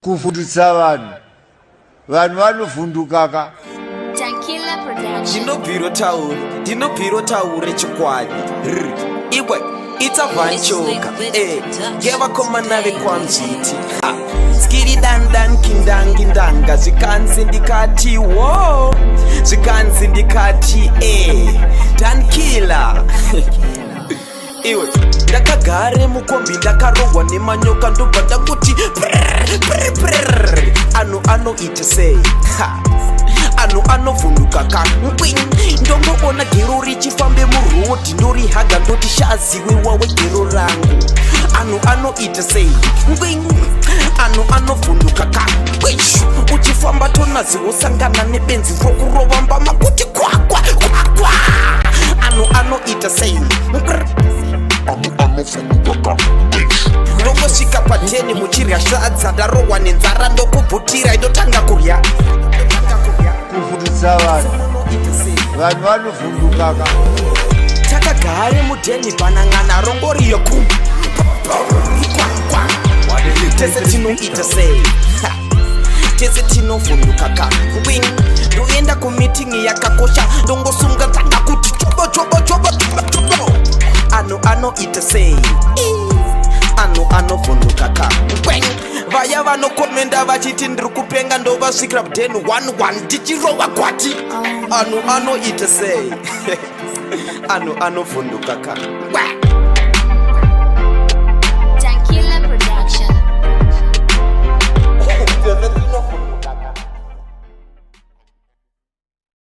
kufundisa vanhu vanovhundukaka. ndinobviro taure chikwadi iwe itabvanchoka ngevakomana vekwamzviti skiri dandan kindangi ndanga zvikanzi ndikati wo zvikanzi ndikati dankila iwe ndakagare mukombi ndakarogwa nemanyoka ndobva ndakuti anu anoita sei anu anovhunduka kankwi ndomboona gero richifambe murodhi ndorihaga ndoti shaziwe wawe gero rangu anu anoita sei anu anovhunduka kankwi uchifamba tonazi wosangana nebenzi rokurovamba makuti kwakwa kwakwa anu anoita sei ndongosvika pateni muchirya sadza ndarohwa nenzara ndokubhutira indotanga kurya kufundisa vanhu vanovhundukaka. takagare mudheni banang'ana rongoriyo ku tese tinoita sei tese tinovhundukaka ndoenda kumitingi yakakosha ndongosunga dzanga kuti chobo anu anoita sei anu anovhundukaka vaya vanokomenda vachiti ndiri kupenga ndovasvikira kudheni 11 tichirova kwati anu anoita sei anu anovhundukaka